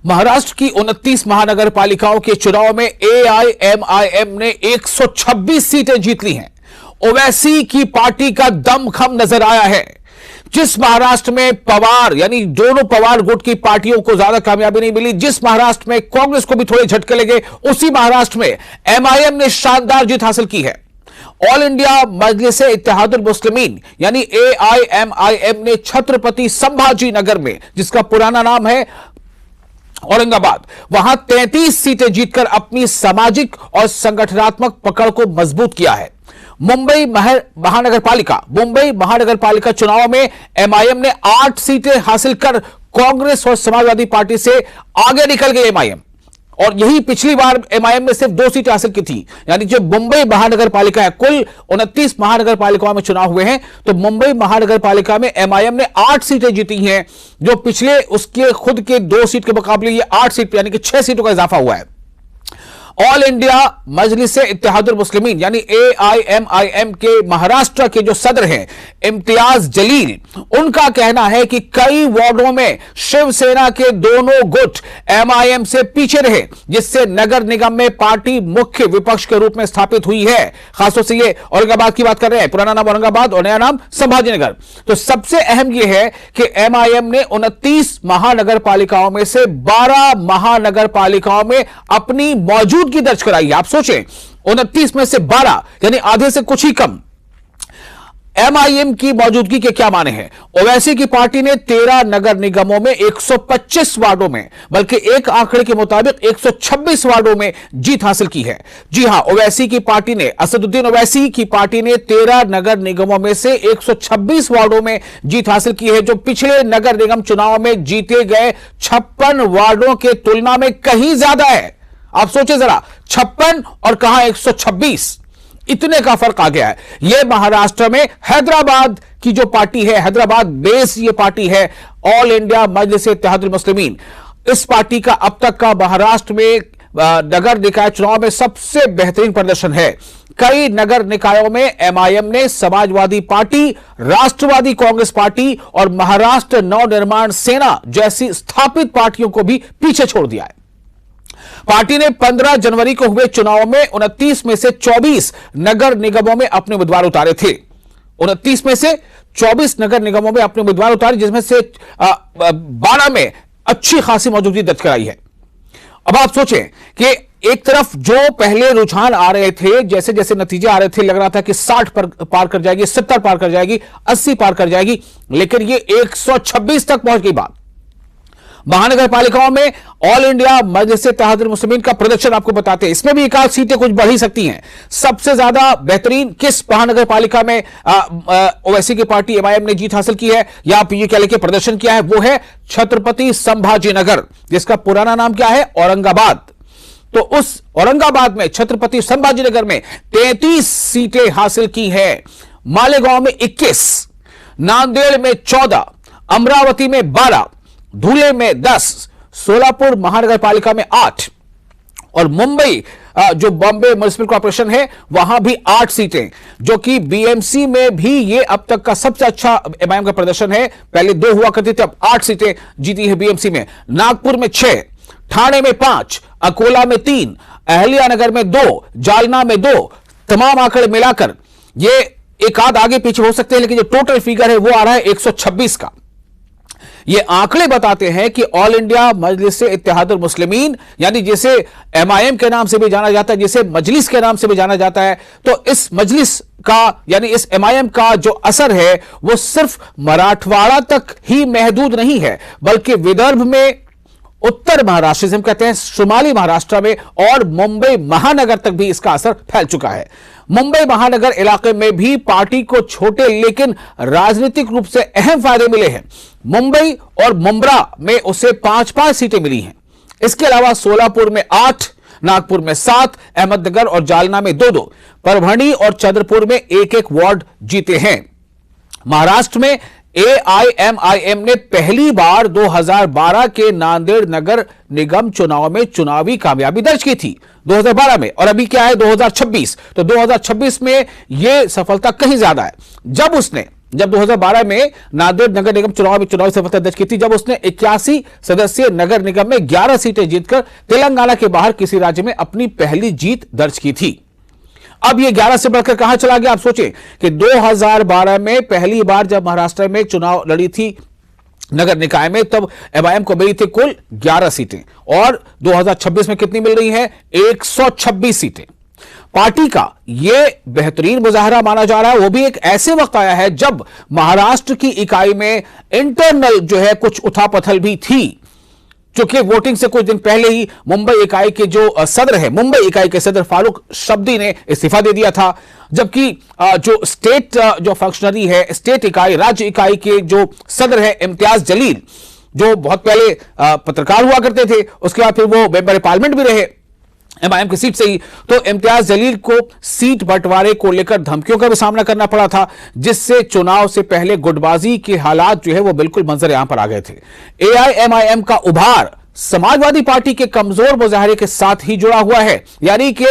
महाराष्ट्र की 29 महानगर पालिकाओं के चुनाव में एआईएमआईएम ने 126 सीटें जीत ली हैं। ओवैसी की पार्टी का दमखम नजर आया है। जिस महाराष्ट्र में पवार यानी दोनों पवार गुट की पार्टियों को ज्यादा कामयाबी नहीं मिली, जिस महाराष्ट्र में कांग्रेस को भी थोड़े झटके लगे, उसी महाराष्ट्र में एमआईएम ने शानदार जीत हासिल की है। ऑल इंडिया मजलिस-ए इत्तेहादुल मुस्लिमीन यानी एआईएमआईएम ने छत्रपति संभाजी नगर में, जिसका पुराना नाम है औरंगाबाद, वहां 33 सीटें जीतकर अपनी सामाजिक और संगठनात्मक पकड़ को मजबूत किया है। मुंबई महानगर पालिका चुनाव में एमआईएम ने 8 सीटें हासिल कर कांग्रेस और समाजवादी पार्टी से आगे निकल गई एमआईएम, और यही पिछली बार एमआईएम ने सिर्फ 2 सीटें हासिल की थी। यानी जो मुंबई महानगर पालिका है, कुल 29 महानगर पालिकाओं में चुनाव हुए हैं, तो मुंबई महानगर पालिका में एमआईएम ने 8 सीटें जीती हैं, जो पिछले उसके खुद के 2 सीट के मुकाबले ये 8 सीट यानी कि 6 सीटों का इजाफा हुआ है। ऑल इंडिया मजलिस-ए इत्तेहादुल मुस्लिमीन यानी एआईएमआईएम के महाराष्ट्र के जो सदर हैं इम्तियाज जलील, उनका कहना है कि कई वार्डों में शिवसेना के दोनों गुट एमआईएम से पीछे रहे, जिससे नगर निगम में पार्टी मुख्य विपक्ष के रूप में स्थापित हुई है। खासतौर से ये औरंगाबाद की बात कर रहे हैं, पुराना नाम औरंगाबाद और नया नाम संभाजीनगर। तो सबसे अहम यह है कि एमआईएम ने 29 महानगर पालिकाओं में से 12 महानगर पालिकाओं में अपनी मौजूद की दर्ज कराई है। आप सोचें, 29 में से 12 यानी आधे से कुछ ही कम एमआईएम की मौजूदगी के क्या माने हैं। ओवैसी की पार्टी ने 13 नगर निगमों में 125 वार्डों में, बल्कि एक आंकड़े के मुताबिक 126 वार्डों में जीत हासिल की है। जी हां, ओवैसी की पार्टी ने, असदुद्दीन ओवैसी की पार्टी ने 13 नगर निगमों में से 126 वार्डों में जीत हासिल की है, जो पिछले नगर निगम चुनाव में जीते गए 56 वार्डों के तुलना में कहीं ज्यादा है। आप सोचे जरा, 56 और कहां 126, इतने का फर्क आ गया है। यह महाराष्ट्र में हैदराबाद की जो पार्टी है, हैदराबाद बेस ये पार्टी है, ऑल इंडिया मजलिस-ए इत्तेहादुल मुस्लिमीन। इस पार्टी का अब तक का महाराष्ट्र में नगर निकाय चुनाव में सबसे बेहतरीन प्रदर्शन है। कई नगर निकायों में एमआईएम ने समाजवादी पार्टी, राष्ट्रवादी कांग्रेस पार्टी और महाराष्ट्र नवनिर्माण सेना जैसी स्थापित पार्टियों को भी पीछे छोड़ दिया है। पार्टी ने 15 जनवरी को हुए चुनाव में 29 में से 24 नगर निगमों में अपने उम्मीदवार उतारे थे। 29 में से 24 नगर निगमों में अपने उम्मीदवार उतारे, जिसमें से 12 में अच्छी खासी मौजूदगी दर्ज कराई है। अब आप सोचें कि एक तरफ जो पहले रुझान आ रहे थे, जैसे जैसे नतीजे आ रहे थे, लग रहा था कि 60 पर पार कर जाएगी, 70 पार कर जाएगी, 80 पार कर जाएगी, लेकिन ये 126 तक पहुंच गई बात। महानगर पालिकाओं में ऑल इंडिया मजलिस-ए इत्तेहादुल मुस्लिमीन का प्रदर्शन आपको बताते हैं, इसमें भी एक आध सीटें कुछ बढ़ ही सकती हैं। सबसे ज्यादा बेहतरीन किस महानगर पालिका में ओवैसी की पार्टी एमआईएम ने जीत हासिल की है या आप ये कह लेके प्रदर्शन किया है, वो है छत्रपति संभाजीनगर, जिसका पुराना नाम क्या है, औरंगाबाद। तो उस औरंगाबाद में, छत्रपति संभाजीनगर में 33 सीटें हासिल की है। मालेगांव में 21, नांदेड़ में 14, अमरावती में 12, धुले में 10, सोलापुर महानगर पालिका में 8 और मुंबई जो बॉम्बे म्युनिसिपल कॉर्पोरेशन है वहां भी 8 सीटें, जो कि बीएमसी में भी ये अब तक का सबसे अच्छा एमआईएम का प्रदर्शन है। पहले 2 हुआ करती थी, अब 8 सीटें जीती है बीएमसी में। नागपुर में 6, ठाणे में 5, अकोला में 3, अहल्यानगर में 2, जालना में 2। तमाम आंकड़े मिलाकर ये एक आध आगे पीछे हो सकते हैं, लेकिन जो टोटल फिगर है वो आ रहा है 126 का। ये आंकड़े बताते हैं कि ऑल इंडिया मजलिस-ए इत्तेहादुल मुस्लिमीन यानी जिसे एमआईएम के नाम से भी जाना जाता है, जिसे मजलिस के नाम से भी जाना जाता है, तो इस मजलिस का यानी इस एमआईएम का जो असर है वो सिर्फ मराठवाड़ा तक ही महदूद नहीं है, बल्कि विदर्भ में, उत्तर महाराष्ट्र जिसे हम कहते हैं शुमाली महाराष्ट्र में, और मुंबई महानगर तक भी इसका असर फैल चुका है। मुंबई महानगर इलाके में भी पार्टी को छोटे लेकिन राजनीतिक रूप से अहम फायदे मिले हैं। मुंबई और मुंब्रा में उसे 5-5 सीटें मिली हैं। इसके अलावा सोलापुर में 8, नागपुर में 7, अहमदनगर और जालना में 2-2, परभणी और चंद्रपुर में 1-1 वार्ड जीते हैं। महाराष्ट्र में एआईएमआईएम ने पहली बार 2012 के नांदेड़ नगर निगम चुनाव में चुनावी कामयाबी दर्ज की थी 2012 में, और अभी क्या है 2026, तो 2026 में यह सफलता कहीं ज्यादा है, जब उसने जब 2012 में नांदेड़ नगर निगम चुनाव में चुनावी सफलता दर्ज की थी, जब उसने 81 सदस्यीय नगर निगम में 11 सीटें जीतकर तेलंगाना के बाहर किसी राज्य में अपनी पहली जीत दर्ज की थी। अब ये 11 से बढ़कर कहां चला गया? आप सोचें कि 2012 में पहली बार जब महाराष्ट्र में चुनाव लड़ी थी नगर निकाय में, तब एमआईएम को मिली थी कुल 11 सीटें और 2026 में कितनी मिल रही हैं? 126 सीटें। पार्टी का यह बेहतरीन मुजाहरा माना जा रहा है। वो भी एक ऐसे वक्त आया है जब महाराष्ट्र की इकाई में इंटरनल जो है कुछ उथापथल भी थी, क्योंकि वोटिंग से कुछ दिन पहले ही मुंबई इकाई के जो सदर है, मुंबई इकाई के सदर फारूक शब्दी ने इस्तीफा दे दिया था, जबकि जो स्टेट जो फंक्शनरी है, स्टेट इकाई, राज्य इकाई के जो सदर है इम्तियाज जलील, जो बहुत पहले पत्रकार हुआ करते थे, उसके बाद फिर वो मेंबर पार्लियामेंट भी रहे एमआईएम की सीट से ही, तो इम्तियाज जलील को सीट बंटवारे को लेकर धमकियों का भी सामना करना पड़ा था, जिससे चुनाव से पहले गुटबाजी के हालात जो है वो बिल्कुल मंजर यहां पर आ गए थे। एआईएमआईएम का उभार समाजवादी पार्टी के कमजोर मुजाहरे के साथ ही जुड़ा हुआ है, यानी कि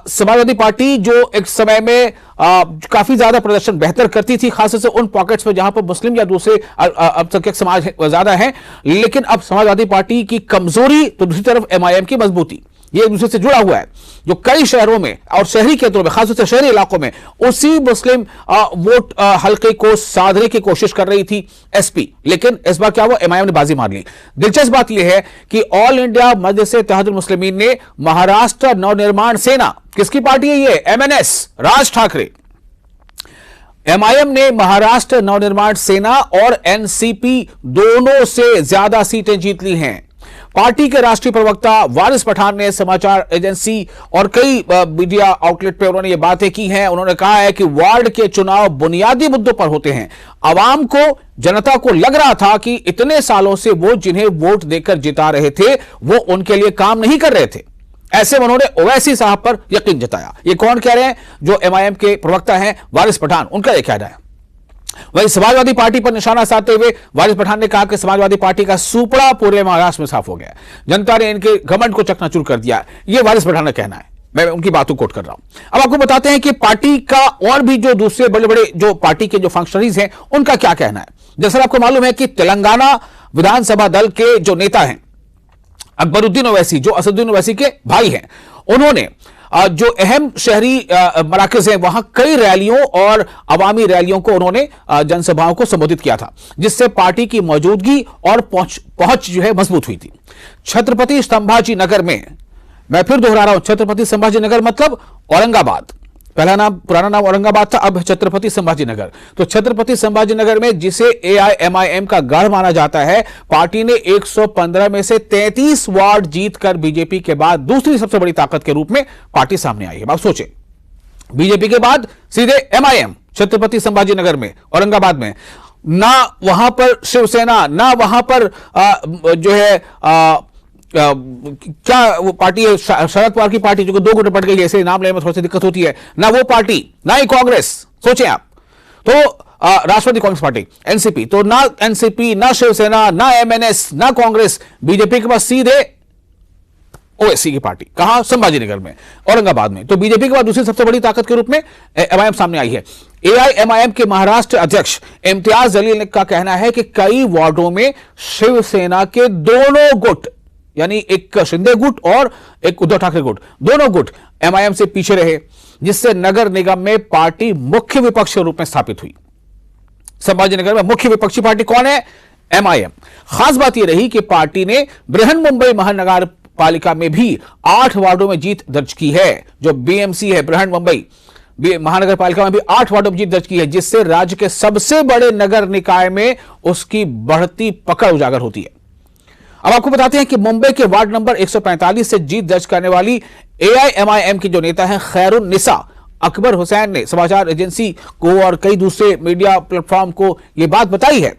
समाजवादी पार्टी जो एक समय में काफी ज्यादा प्रदर्शन बेहतर करती थी, खासतौर से उन पॉकेट्स में जहां पर मुस्लिम या दूसरे अल्पसंख्यक समाज ज्यादा है, लेकिन अब समाजवादी पार्टी की कमजोरी तो दूसरी तरफ एमआईएम की मजबूती, ये एक दूसरे से जुड़ा हुआ है, जो कई शहरों में और शहरी क्षेत्रों में, खासतौर से शहरी इलाकों में उसी मुस्लिम वोट हल्के को साधने की कोशिश कर रही थी एसपी, लेकिन इस बार क्या हुआ? एमआईएम ने बाजी मार ली। दिलचस्प बात यह है कि ऑल इंडिया मजलिस इत्तेहादुल मुस्लिमीन ने महाराष्ट्र नवनिर्माण सेना, किसकी पार्टी है ये? एमएनएस, राज ठाकरे। एमआईएम ने महाराष्ट्र नवनिर्माण सेना और एनसीपी दोनों से ज्यादा सीटें जीत ली हैं। पार्टी के राष्ट्रीय प्रवक्ता वारिस पठान ने समाचार एजेंसी और कई मीडिया आउटलेट पे उन्होंने ये बातें की हैं। उन्होंने कहा है कि वार्ड के चुनाव बुनियादी मुद्दों पर होते हैं। आवाम को, जनता को लग रहा था कि इतने सालों से वो जिन्हें वोट देकर जिता रहे थे वो उनके लिए काम नहीं कर रहे थे। ऐसे में उन्होंने ओवैसी साहब पर यकीन जताया। ये कौन कह रहे हैं? जो एमआईएम के प्रवक्ता हैं वारिस पठान, उनका यह कहना है। वहीं समाजवादी पार्टी पर निशाना साधते हुए वारिस पठान ने कहा कि समाजवादी पार्टी का सुपड़ा पूरे महाराष्ट्र में साफ हो गया, जनता ने इनके घमंड को चकनाचूर कर दिया। यह वारिस पठान का कहना है, मैं उनकी बातों कोट कर रहा हूं। अब आपको बताते हैं कि पार्टी का और भी जो दूसरे बड़े बड़े जो पार्टी के जो फंक्शनरीज हैं उनका क्या कहना है। जैसा आपको मालूम है कि तेलंगाना विधानसभा दल के जो नेता हैं अकबरुद्दीन ओवैसी, जो असदुद्दीन ओवैसी के भाई हैं, उन्होंने जो अहम शहरी मराकज हैं वहां कई रैलियों और अवामी रैलियों को उन्होंने जनसभाओं को संबोधित किया था, जिससे पार्टी की मौजूदगी और पहुंच जो है मजबूत हुई थी। छत्रपति संभाजी नगर में, मैं फिर दोहरा रहा हूं, छत्रपति संभाजी नगर मतलब औरंगाबाद, पहला नाम पुराना नाम औरंगाबाद था, अब छत्रपति संभाजी नगर। तो छत्रपति संभाजी नगर में जिसे एआईएमआईएम का गढ़ माना जाता है, पार्टी ने 115 में से 33 वार्ड जीतकर बीजेपी के बाद दूसरी सबसे बड़ी ताकत के रूप में पार्टी सामने आई है। आप सोचें, बीजेपी के बाद सीधे एमआईएम छत्रपति संभाजी नगर में, औरंगाबाद में, ना वहां पर शिवसेना, ना वहां पर जो है क्या वो पार्टी है शरद पवार की पार्टी, जो कि 2 गुट पड़ गई, ऐसे नाम लेने में थोड़ी सी दिक्कत होती है, ना वो पार्टी, ना ही कांग्रेस। सोचें आप, तो राष्ट्रवादी कांग्रेस पार्टी एनसीपी, तो ना एनसीपी, ना शिवसेना, ना एमएनएस, ना कांग्रेस, बीजेपी के पास सीधे ओवैसी की पार्टी। कहां? संभाजीनगर में, औरंगाबाद में। तो बीजेपी के बाद दूसरी सबसे बड़ी ताकत के रूप में एमआईएम सामने आई है। एआईएमआईएम के महाराष्ट्र अध्यक्ष इम्तियाज जलील का कहना है कि कई वार्डों में शिवसेना के दोनों गुट, यानी एक शिंदे गुट और एक उद्धव ठाकरे गुट, दोनों गुट एमआईएम से पीछे रहे, जिससे नगर निगम में पार्टी मुख्य विपक्ष के रूप में स्थापित हुई। संभाजीनगर में मुख्य विपक्षी पार्टी कौन है? एमआईएम। खास बात यह रही कि पार्टी ने बृहन मुंबई महानगर पालिका में भी 8 वार्डों में जीत दर्ज की है। जो बीएमसी है, बृहन मुंबई महानगर पालिका में भी 8 वार्डों में जीत दर्ज की है, जिससे राज्य के सबसे बड़े नगर निकाय में उसकी बढ़ती पकड़ उजागर होती है। अब आपको बताते हैं कि मुंबई के वार्ड नंबर 145 से जीत दर्ज करने वाली एआईएमआईएम की जो नेता हैं खैरुन्निसा अकबर हुसैन ने समाचार एजेंसी को और कई दूसरे मीडिया प्लेटफॉर्म को यह बात बताई है।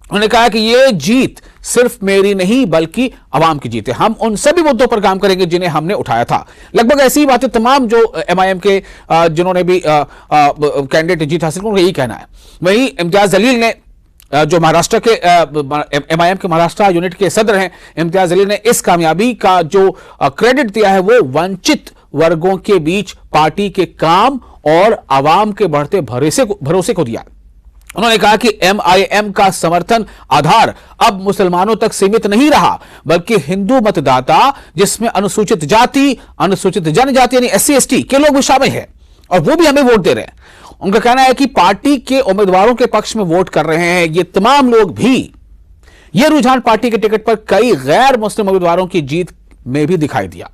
उन्होंने कहा कि यह जीत सिर्फ मेरी नहीं बल्कि आवाम की जीत है। हम उन सभी मुद्दों पर काम करेंगे जिन्हें हमने उठाया था। लगभग ऐसी ही बातें तमाम जो एमआईएम के जिन्होंने भी कैंडिडेट जीत हासिल की, उनका यही कहना है। वहीं इम्तियाज जलील ने, जो महाराष्ट्र के एमआईएम के महाराष्ट्र यूनिट के सदर हैं, इम्तियाज जलील ने इस कामयाबी का जो क्रेडिट दिया है वो वंचित वर्गों के बीच पार्टी के काम और आवाम के बढ़ते भरोसे को दिया। उन्होंने कहा कि एमआईएम का समर्थन आधार अब मुसलमानों तक सीमित नहीं रहा, बल्कि हिंदू मतदाता, जिसमें अनुसूचित जाति, अनुसूचित जनजाति यानी एससी एसटी के लोग भी शामिल हैं, और वो भी हमें वोट दे रहे हैं। उनका कहना है कि पार्टी के उम्मीदवारों के पक्ष में वोट कर रहे हैं ये तमाम लोग भी। यह रुझान पार्टी के टिकट पर कई गैर मुस्लिम उम्मीदवारों की जीत में भी दिखाई दिया।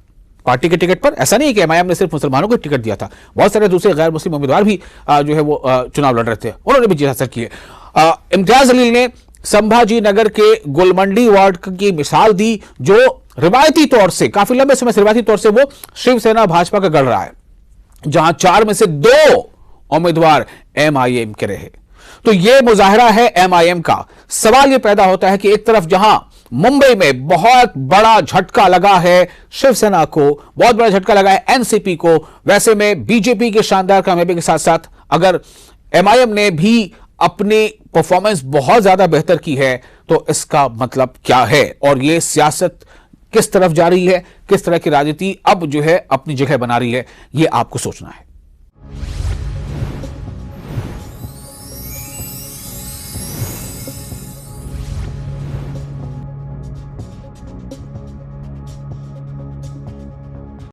पार्टी के टिकट पर ऐसा नहीं कि एमआईएम ने सिर्फ मुसलमानों को टिकट दिया था, बहुत सारे दूसरे गैर मुस्लिम उम्मीदवार भी जो है वो चुनाव लड़ रहे थे, उन्होंने भी जीत हासिल की है। इम्तियाज जलील ने संभाजी नगर के गुलमंडी वार्ड की मिसाल दी, जो रिवायती तौर से काफी लंबे समय से रिवायती तौर से वो शिवसेना भाजपा का गढ़ रहा है, जहां 4 में से 2 उम्मीदवार एमआईएम के रहे। तो यह मुजाहरा है एमआईएम का। सवाल यह पैदा होता है कि एक तरफ जहां मुंबई में बहुत बड़ा झटका लगा है शिवसेना को, बहुत बड़ा झटका लगा है एनसीपी को, वैसे में बीजेपी के शानदार कामयाबी के साथ साथ अगर एमआईएम ने भी अपनी परफॉर्मेंस बहुत ज्यादा बेहतर की है, तो इसका मतलब क्या है और यह सियासत किस तरफ जा रही है, किस तरह की राजनीति अब जो है अपनी जगह बना रही है, यह आपको सोचना है।